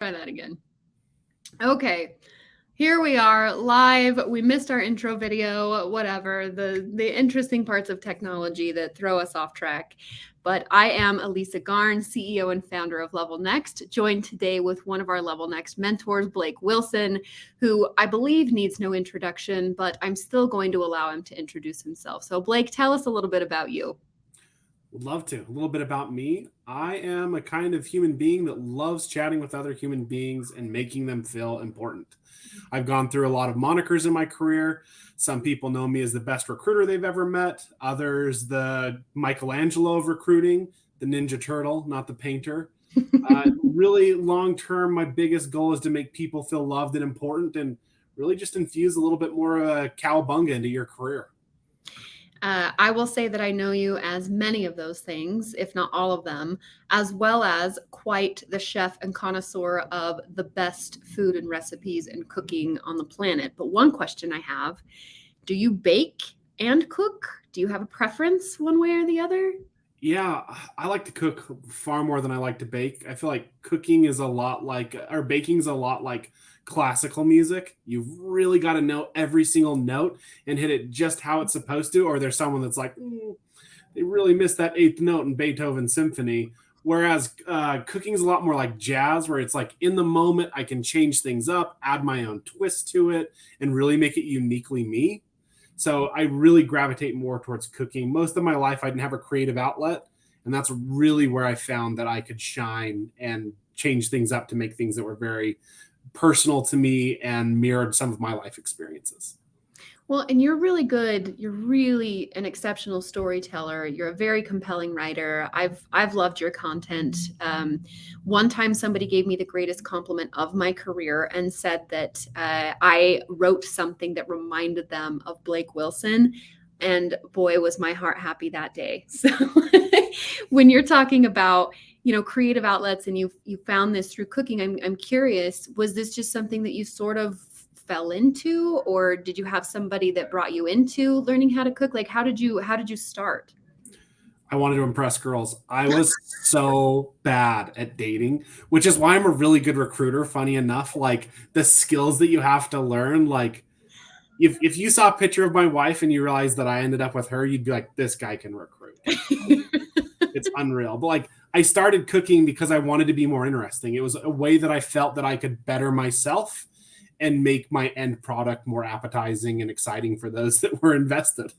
Try that again. Okay. Here we are live. We missed our intro video, whatever, the interesting parts of technology that throw us off track. But I am Elisa Garn, CEO and founder of Level Next, joined today with one of our Level Next mentors, Blake Wilson, who I believe needs no introduction, but I'm still going to allow him to introduce himself. So Blake, tell us a little bit about you. Would love to. A little bit about me. I am a kind of human being that loves chatting with other human beings and making them feel important. I've gone through a lot of monikers in my career. Some people know me as the best recruiter they've ever met. Others, the Michelangelo of recruiting, the Ninja Turtle, not the painter. Really long term, my biggest goal is to make people feel loved and important and really just infuse a little bit more of a cowabunga into your career. I will say that I know you as many of those things, if not all of them, as well as quite the chef and connoisseur of the best food and recipes and cooking on the planet. But one question I have, do you bake and cook? Do you have a preference one way or the other? Yeah, I like to cook far more than I like to bake. I feel like cooking is a lot like, or baking is a lot like classical music. You've really got to know every single note and hit it just how it's supposed to, or there's someone that's like, they really missed that eighth note in Beethoven's symphony. Whereas cooking is a lot more like jazz, where it's like in the moment, I can change things up, add my own twist to it, and really make it uniquely me. So I really gravitate more towards cooking. Most of my life, I didn't have a creative outlet. And that's really where I found that I could shine and change things up to make things that were very personal to me and mirrored some of my life experiences. Well, and you're really good. You're really an exceptional storyteller. You're a very compelling writer. I've loved your content. One time, somebody gave me the greatest compliment of my career and said that I wrote something that reminded them of Blake Wilson. And boy, was my heart happy that day. So when you're talking about creative outlets and you found this through cooking, I'm curious, was this just something that you sort of fell into, or did you have somebody that brought you into learning how to cook? Like, how did you start? I wanted to impress girls. I was so bad at dating, which is why I'm a really good recruiter. Funny enough, like the skills that you have to learn, like if you saw a picture of my wife and you realized that I ended up with her, you'd be like, this guy can recruit. It's unreal. But like, I started cooking because I wanted to be more interesting. It was a way that I felt that I could better myself and make my end product more appetizing and exciting for those that were invested.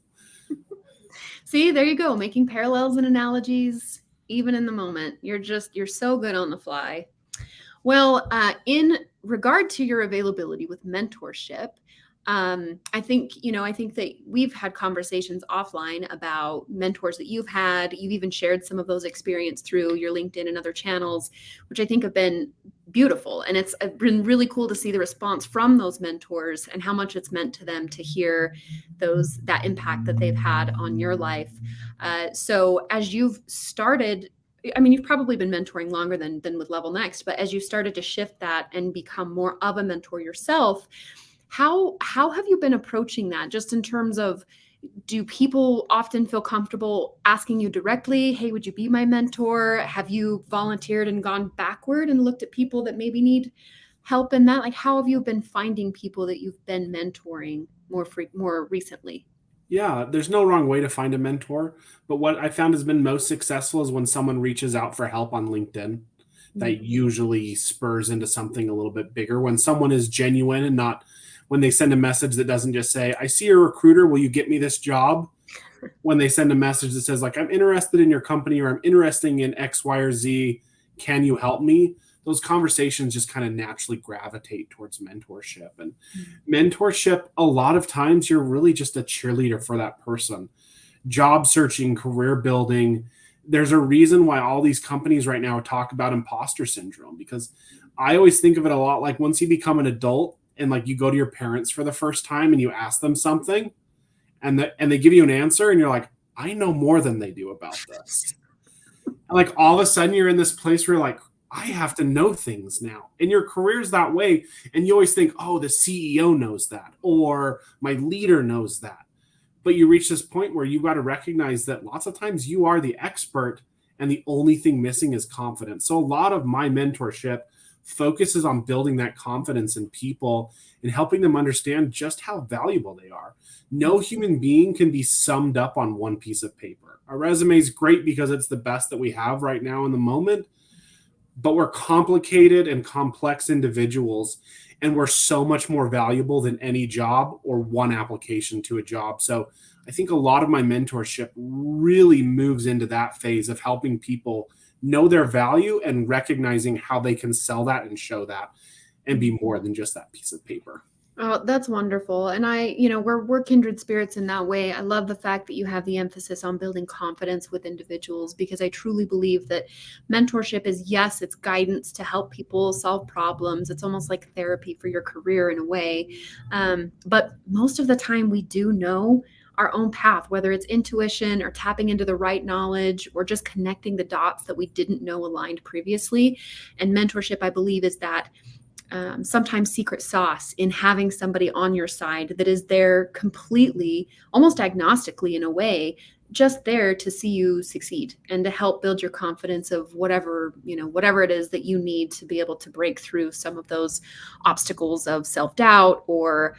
See, there you go, making parallels and analogies, even in the moment. You're so good on the fly. Well, in regard to your availability with mentorship, I think that we've had conversations offline about mentors that you've had. You've even shared some of those experience through your LinkedIn and other channels, which I think have been beautiful. And it's been really cool to see the response from those mentors and how much it's meant to them to hear that impact that they've had on your life. So as you've started, I mean, you've probably been mentoring longer than with Level Next, but as you started to shift that and become more of a mentor yourself, how have you been approaching that, just in terms of, do people often feel comfortable asking you directly, hey, would you be my mentor? Have you volunteered and gone backward and looked at people that maybe need help in that? Like, how have you been finding people that you've been mentoring more recently? Yeah, there's no wrong way to find a mentor, but what I found has been most successful is when someone reaches out for help on LinkedIn. That usually spurs into something a little bit bigger when someone is genuine and not when they send a message that doesn't just say, I see you're a recruiter, will you get me this job? When they send a message that says, like, I'm interested in your company, or I'm interested in X, Y, or Z, can you help me? Those conversations just kind of naturally gravitate towards mentorship. And mentorship, a lot of times you're really just a cheerleader for that person. Job searching, career building, there's a reason why all these companies right now talk about imposter syndrome, because I always think of it a lot like once you become an adult and like you go to your parents for the first time and you ask them something and they give you an answer and you're like, I know more than they do about this. And like all of a sudden you're in this place where you're like, I have to know things now. And your career's that way. And you always think, oh, the CEO knows that, or my leader knows that. But you reach this point where you've got to recognize that lots of times you are the expert and the only thing missing is confidence. So a lot of my mentorship focuses on building that confidence in people and helping them understand just how valuable they are. No human being can be summed up on one piece of paper. Our resume is great because it's the best that we have right now in the moment, but we're complicated and complex individuals, and we're so much more valuable than any job or one application to a job. So I think a lot of my mentorship really moves into that phase of helping people know their value and recognizing how they can sell that and show that and be more than just that piece of paper. Oh, that's wonderful. And we're kindred spirits in that way. I love the fact that you have the emphasis on building confidence with individuals, because I truly believe that mentorship is, yes, it's guidance to help people solve problems. It's almost like therapy for your career in a way. But most of the time we do know our own path, whether it's intuition or tapping into the right knowledge or just connecting the dots that we didn't know aligned previously. And mentorship, I believe, is that sometimes secret sauce in having somebody on your side that is there completely, almost agnostically in a way, just there to see you succeed and to help build your confidence of whatever it is that you need to be able to break through some of those obstacles of self-doubt, or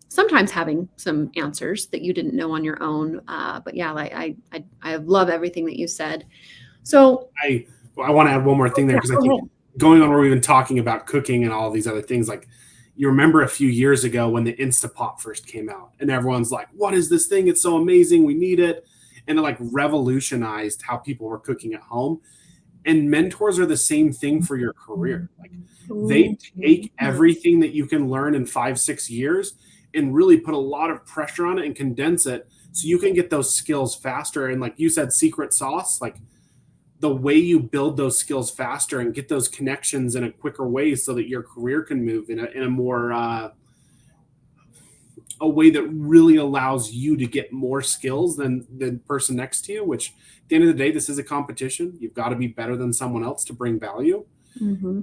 sometimes having some answers that you didn't know on your own. But yeah, I love everything that you said. So I want to add one more thing there, because I think going on where we've been talking about cooking and all these other things, like, you remember a few years ago when the Instapot first came out and everyone's like, what is this thing? It's so amazing. We need it. And it like revolutionized how people were cooking at home. And mentors are the same thing for your career. Like, they take everything that you can learn in 5-6 years and really put a lot of pressure on it and condense it so you can get those skills faster. And like you said, secret sauce, like, the way you build those skills faster and get those connections in a quicker way so that your career can move in a more a way that really allows you to get more skills than the person next to you, which at the end of the day, this is a competition. You've got to be better than someone else to bring value. Mm-hmm.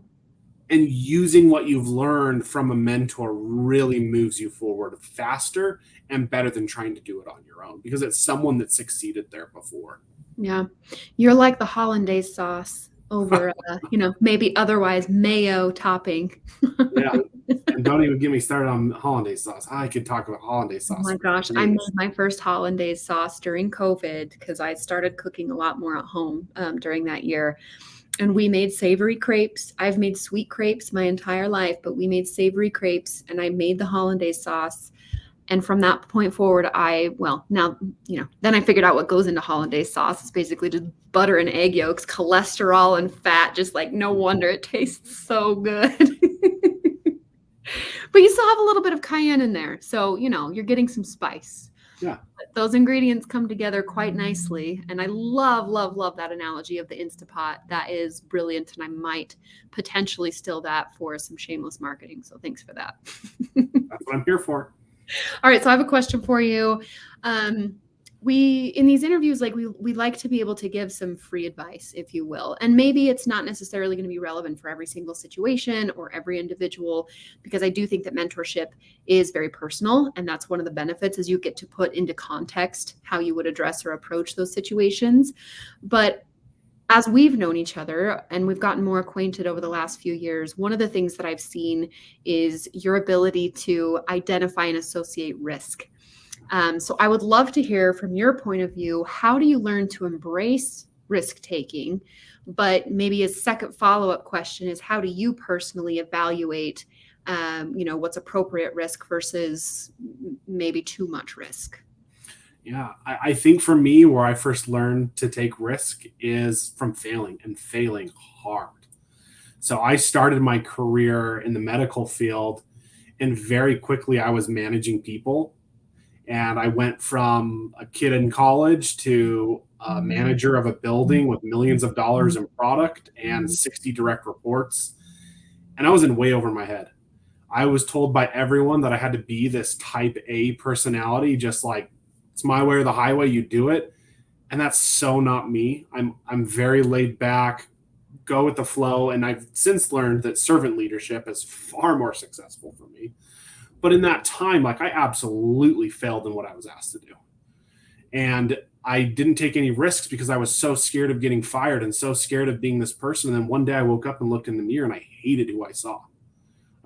And using what you've learned from a mentor really moves you forward faster and better than trying to do it on your own, because it's someone that succeeded there before. Yeah, you're like the hollandaise sauce over, maybe otherwise mayo topping. Yeah, and don't even get me started on hollandaise sauce. I could talk about hollandaise sauce. Oh my gosh, I made my first hollandaise sauce during COVID because I started cooking a lot more at home during that year. And we made savory crepes. I've made sweet crepes my entire life, but we made savory crepes, and I made the hollandaise sauce. And from that point forward, then I figured out what goes into hollandaise sauce. It's basically just butter and egg yolks, cholesterol and fat. Just like, no wonder it tastes so good. But you still have a little bit of cayenne in there. So, you're getting some spice. Yeah. But those ingredients come together quite nicely. And I love, love, love that analogy of the Instapot. That is brilliant. And I might potentially steal that for some shameless marketing. So thanks for that. That's what I'm here for. All right, so I have a question for you. We, in these interviews, like we like to be able to give some free advice, if you will. And maybe it's not necessarily going to be relevant for every single situation or every individual, because I do think that mentorship is very personal. And that's one of the benefits, is you get to put into context how you would address or approach those situations. But as we've known each other and we've gotten more acquainted over the last few years, one of the things that I've seen is your ability to identify and associate risk. So I would love to hear from your point of view, how do you learn to embrace risk taking? But maybe a second follow-up question is, how do you personally evaluate, what's appropriate risk versus maybe too much risk? Yeah, I think for me, where I first learned to take risk is from failing, and failing hard. So I started my career in the medical field, and very quickly I was managing people. And I went from a kid in college to a manager of a building with millions of dollars in product and 60 direct reports. And I was in way over my head. I was told by everyone that I had to be this type A personality, just like, it's my way or the highway, you do it. And that's so not me. I'm very laid back, go with the flow. And I've since learned that servant leadership is far more successful for me. But in that time, like, I absolutely failed in what I was asked to do. And I didn't take any risks because I was so scared of getting fired and so scared of being this person. And then one day I woke up and looked in the mirror and I hated who I saw.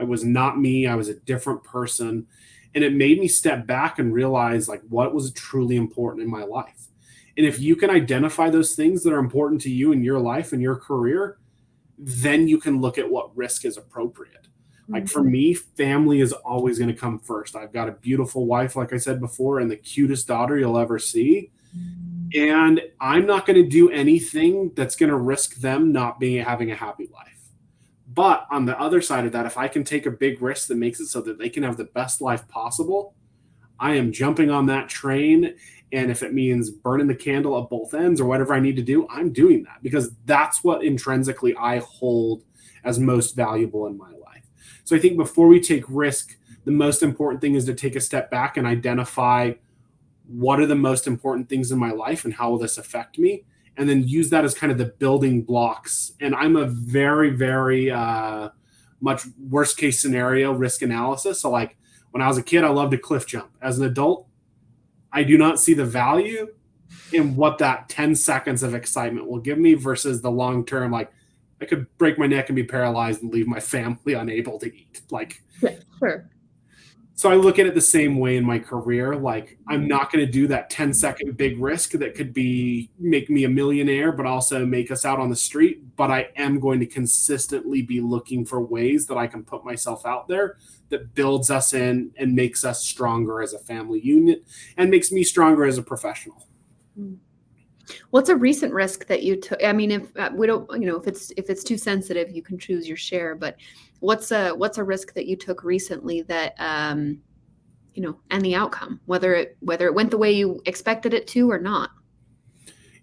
I was not me. I was a different person. And it made me step back and realize like what was truly important in my life. And if you can identify those things that are important to you in your life and your career, then you can look at what risk is appropriate. Like for me, family is always going to come first. I've got a beautiful wife, like I said before, and the cutest daughter you'll ever see. And I'm not going to do anything that's going to risk them not having a happy life. But on the other side of that, if I can take a big risk that makes it so that they can have the best life possible, I am jumping on that train. And if it means burning the candle at both ends or whatever I need to do, I'm doing that because that's what intrinsically I hold as most valuable in my life. So I think before we take risk, the most important thing is to take a step back and identify what are the most important things in my life and how will this affect me? And then use that as kind of the building blocks. And I'm a very, very much worst case scenario risk analysis. So like when I was a kid, I loved to cliff jump. As an adult, I do not see the value in what that 10 seconds of excitement will give me versus the long term. Like I could break my neck and be paralyzed and leave my family unable to eat. Like, yeah, sure. So I look at it the same way in my career. Like I'm not going to do that 10-second big risk that could make me a millionaire, but also make us out on the street. But I am going to consistently be looking for ways that I can put myself out there that builds us in and makes us stronger as a family unit and makes me stronger as a professional. What's a recent risk that you took? I mean, if we don't, if it's too sensitive, you can choose your share, but what's a risk that you took recently that, and the outcome, whether it went the way you expected it to or not?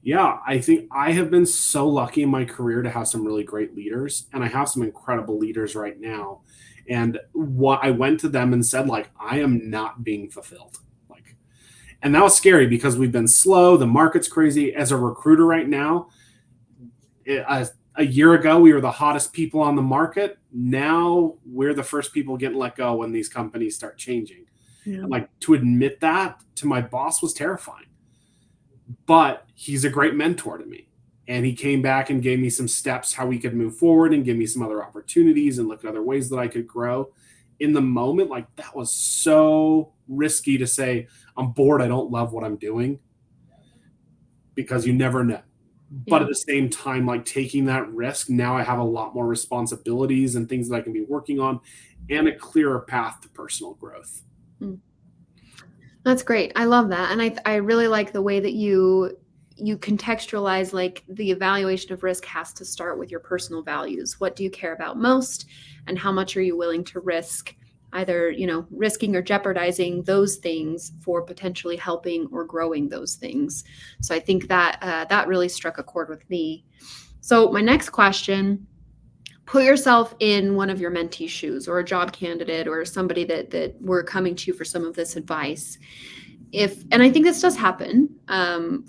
Yeah, I think I have been so lucky in my career to have some really great leaders, and I have some incredible leaders right now. And what I went to them and said, like, I am not being fulfilled. And that was scary because we've been slow. The market's crazy. As a recruiter right now, a year ago, we were the hottest people on the market. Now we're the first people getting let go when these companies start changing. Yeah. And to admit that to my boss was terrifying. But he's a great mentor to me. And he came back and gave me some steps how we could move forward and give me some other opportunities and look at other ways that I could grow. In the moment, that was so risky to say, I'm bored, I don't love what I'm doing, because you never know. But at the same time, taking that risk, now I have a lot more responsibilities and things that I can be working on and a clearer path to personal growth. That's great. I love that. And I really like the way that you contextualize the evaluation of risk has to start with your personal values. What do you care about most and how much are you willing to risk, either, risking or jeopardizing those things for potentially helping or growing those things. So I think that that really struck a chord with me. So my next question, put yourself in one of your mentees' shoes or a job candidate or somebody that we're coming to for some of this advice. And I think this does happen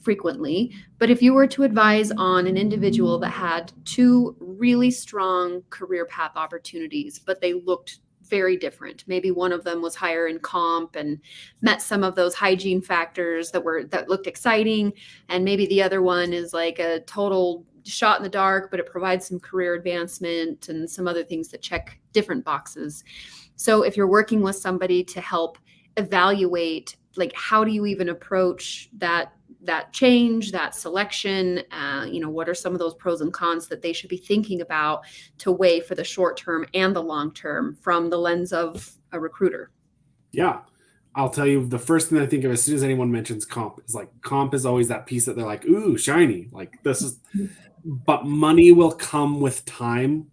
frequently, but if you were to advise on an individual that had two really strong career path opportunities, but they looked very different. Maybe one of them was higher in comp and met some of those hygiene factors that looked exciting. And maybe the other one is a total shot in the dark, but it provides some career advancement and some other things that check different boxes. So if you're working with somebody to help evaluate, how do you even approach that change, that selection, what are some of those pros and cons that they should be thinking about to weigh for the short term and the long term from the lens of a recruiter? Yeah. I'll tell you, the first thing I think of as soon as anyone mentions comp is comp is always that piece that they're like, ooh, shiny. This is, but money will come with time.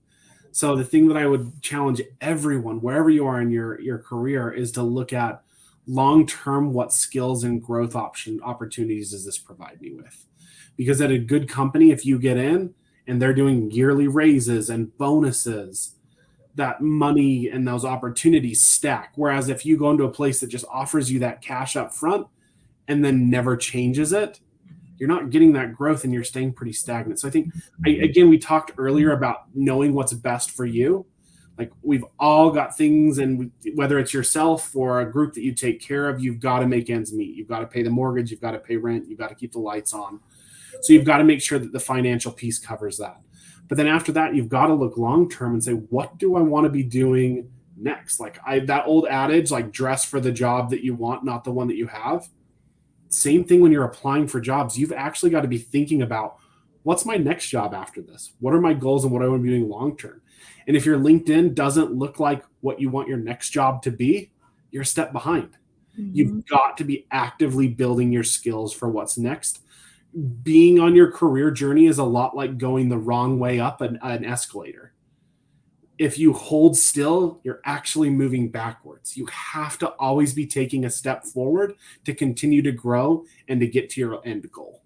So the thing that I would challenge everyone, wherever you are in your career, is to look at long-term, what skills and growth opportunities does this provide me with? Because at a good company, if you get in and they're doing yearly raises and bonuses, that money and those opportunities stack. Whereas if you go into a place that just offers you that cash up front and then never changes it, you're not getting that growth and you're staying pretty stagnant. So I think, again, we talked earlier about knowing what's best for you. Like we've all got things, and whether it's yourself or a group that you take care of, you've got to make ends meet. You've got to pay the mortgage, you've got to pay rent, you've got to keep the lights on. So you've got to make sure that the financial piece covers that. But then after that, you've got to look long term and say, what do I want to be doing next? Like that old adage, like dress for the job that you want, not the one that you have. Same thing when you're applying for jobs. You've actually got to be thinking about, what's my next job after this? What are my goals and what I want to be doing long term? And if your LinkedIn doesn't look like what you want your next job to be, you're a step behind. Mm-hmm. You've got to be actively building your skills for what's next. Being on your career journey is a lot like going the wrong way up an escalator. If you hold still, you're actually moving backwards. You have to always be taking a step forward to continue to grow and to get to your end goal.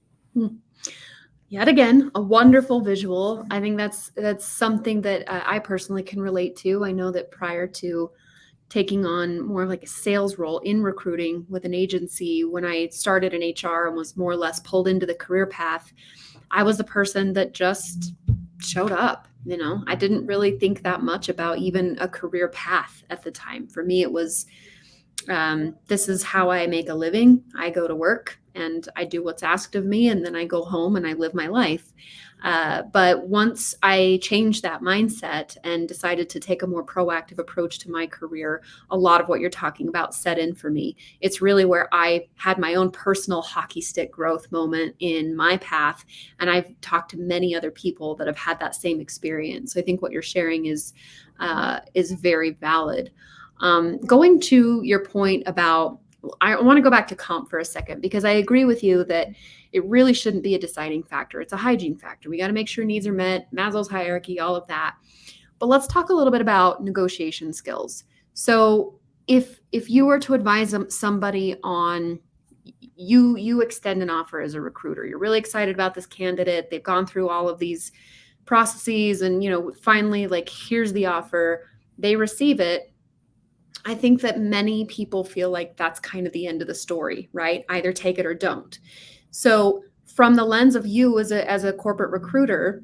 Yet again, a wonderful visual. I think that's something that I personally can relate to. I know that prior to taking on more like a sales role in recruiting with an agency, when I started in HR and was more or less pulled into the career path, I was the person that just showed up. You know, I didn't really think that much about even a career path at the time. For me, it was, this is how I make a living. I go to work and I do what's asked of me, and then I go home and I live my life. But once I changed that mindset and decided to take a more proactive approach to my career, a lot of what you're talking about set in for me. It's really where I had my own personal hockey stick growth moment in my path. And I've talked to many other people that have had that same experience. So I think what you're sharing is very valid. Going to your point about, I want to go back to comp for a second, because I agree with you that it really shouldn't be a deciding factor. It's a hygiene factor. We got to make sure needs are met, Maslow's hierarchy, all of that. But let's talk a little bit about negotiation skills. So if you were to advise somebody on, you extend an offer as a recruiter, you're really excited about this candidate, they've gone through all of these processes, and finally, like, here's the offer, they receive it. I think that many people feel like that's kind of the end of the story, right? Either take it or don't. So from the lens of you as a corporate recruiter,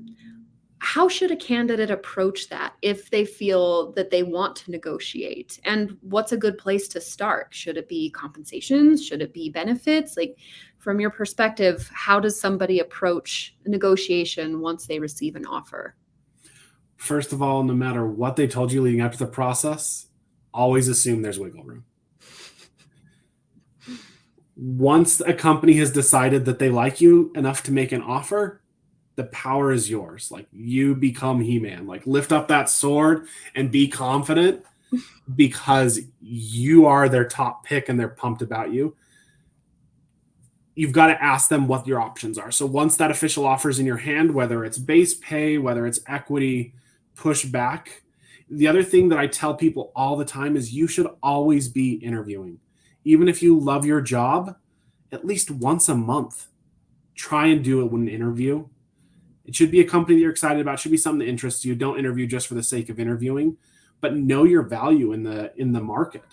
how should a candidate approach that if they feel that they want to negotiate? And what's a good place to start? Should it be compensation? Should it be benefits? Like, from your perspective, how does somebody approach a negotiation once they receive an offer? First of all, no matter what they told you leading up to the process, always assume there's wiggle room. Once a company has decided that they like you enough to make an offer, the power is yours. Like, you become He-Man. Like, lift up that sword and be confident, because you are their top pick and they're pumped about you. You've got to ask them what your options are. So once that official offer is in your hand, whether it's base pay, whether it's equity, push back. The other thing that I tell people all the time is you should always be interviewing. Even if you love your job, at least once a month, try and do it with an interview. It should be a company that you're excited about. It should be something that interests you. Don't interview just for the sake of interviewing, but know your value in the market.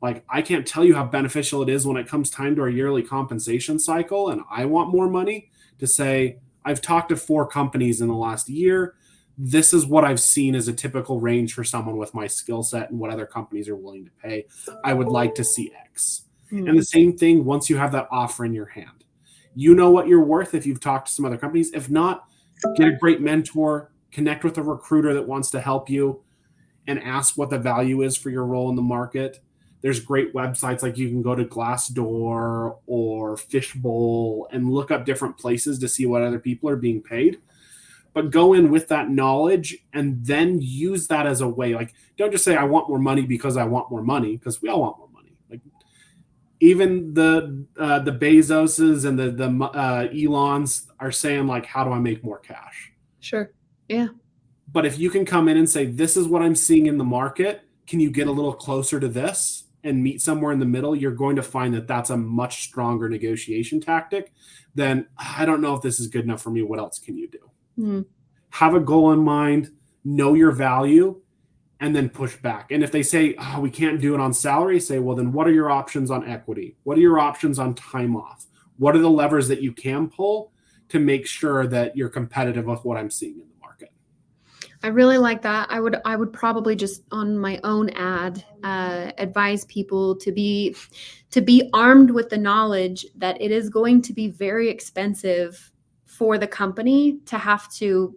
Like, I can't tell you how beneficial it is when it comes time to our yearly compensation cycle and I want more money, to say, I've talked to 4 companies in the last year. This is what I've seen as a typical range for someone with my skill set and what other companies are willing to pay. I would like to see X. Mm-hmm. And the same thing, once you have that offer in your hand, you know what you're worth if you've talked to some other companies. If not, get a great mentor, connect with a recruiter that wants to help you, and ask what the value is for your role in the market. There's great websites, like you can go to Glassdoor or Fishbowl and look up different places to see what other people are being paid. But go in with that knowledge and then use that as a way. Like, don't just say, I want more money because I want more money, because we all want more money. Like, even the Bezoses and the Elons are saying, like, how do I make more cash? Sure. Yeah. But if you can come in and say, this is what I'm seeing in the market, can you get a little closer to this and meet somewhere in the middle? You're going to find that that's a much stronger negotiation tactic than, I don't know if this is good enough for me. What else can you do? Mm. Have a goal in mind, know your value, and then push back. And if they say, we can't do it on salary, say, well, then what are your options on equity? What are your options on time off? What are the levers that you can pull to make sure that you're competitive with what I'm seeing in the market? I really like that. I would probably just on my own ad advise people to be armed with the knowledge that it is going to be very expensive for the company to have to,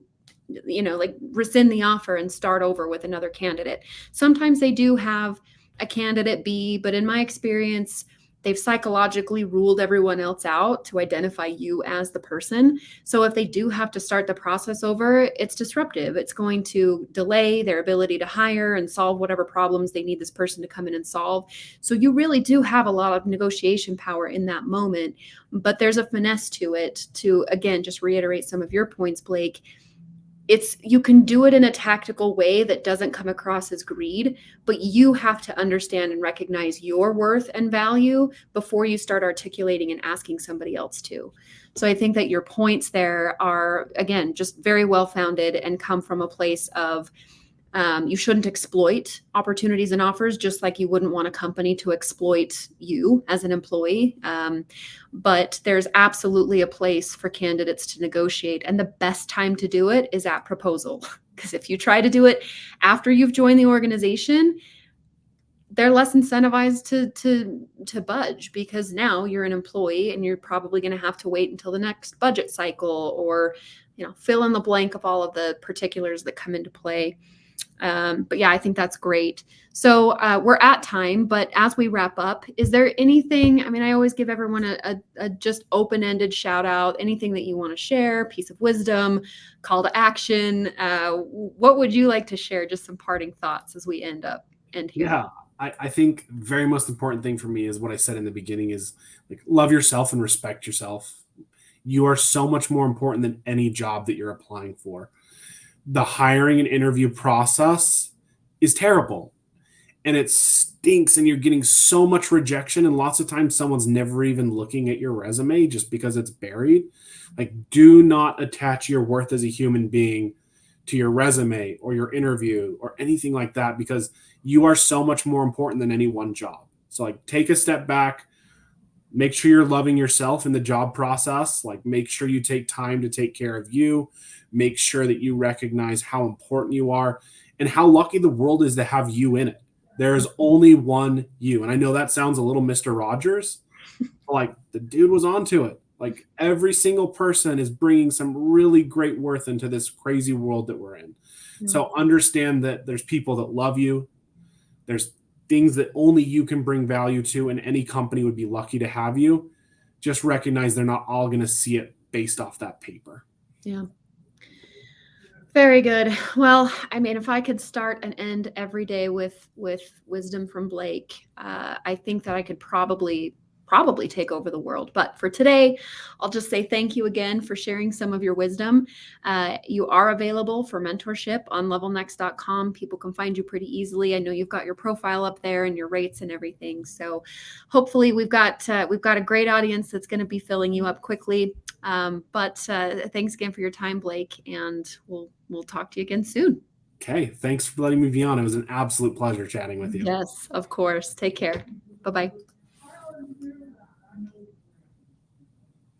like rescind the offer and start over with another candidate. Sometimes they do have a candidate B, but in my experience, they've psychologically ruled everyone else out to identify you as the person. So if they do have to start the process over, it's disruptive. It's going to delay their ability to hire and solve whatever problems they need this person to come in and solve. So you really do have a lot of negotiation power in that moment. But there's a finesse to it, to again just reiterate some of your points, Blake. You can do it in a tactical way that doesn't come across as greed, but you have to understand and recognize your worth and value before you start articulating and asking somebody else to. So I think that your points there are, again, just very well founded and come from a place of you shouldn't exploit opportunities and offers, just like you wouldn't want a company to exploit you as an employee. But there's absolutely a place for candidates to negotiate. And the best time to do it is at proposal. Because if you try to do it after you've joined the organization, they're less incentivized to budge, because now you're an employee and you're probably going to have to wait until the next budget cycle, or fill in the blank of all of the particulars that come into play. But yeah, I think that's great. So we're at time, but as we wrap up, is there anything, I always give everyone a just open-ended shout out, anything that you want to share, piece of wisdom, call to action. What would you like to share? Just some parting thoughts as we end here. Yeah, I think very most important thing for me is what I said in the beginning is like, love yourself and respect yourself. You are so much more important than any job that you're applying for. The hiring and interview process is terrible and it stinks, and you're getting so much rejection, and lots of times someone's never even looking at your resume just because it's buried. Like, do not attach your worth as a human being to your resume or your interview or anything like that, because you are so much more important than any one job. So like, take a step back, make sure you're loving yourself in the job process. Like, make sure you take time to take care of you. Make sure that you recognize how important you are and how lucky the world is to have you in it. There is only one you. And I know that sounds a little Mr. Rogers, but like, the dude was onto it. Like, every single person is bringing some really great worth into this crazy world that we're in. Yeah. So understand that there's people that love you. There's things that only you can bring value to, and any company would be lucky to have you. Just recognize they're not all going to see it based off that paper. Yeah. Very good. Well, if I could start and end every day with wisdom from Blake, I think that I could probably take over the world. But for today, I'll just say thank you again for sharing some of your wisdom. You are available for mentorship on levelnext.com. People can find you pretty easily. I know you've got your profile up there and your rates and everything. So hopefully we've got a great audience that's going to be filling you up quickly. But thanks again for your time, Blake, and we'll talk to you again soon. Okay. Thanks for letting me be on. It was an absolute pleasure chatting with you. Yes, of course. Take care. Bye-bye.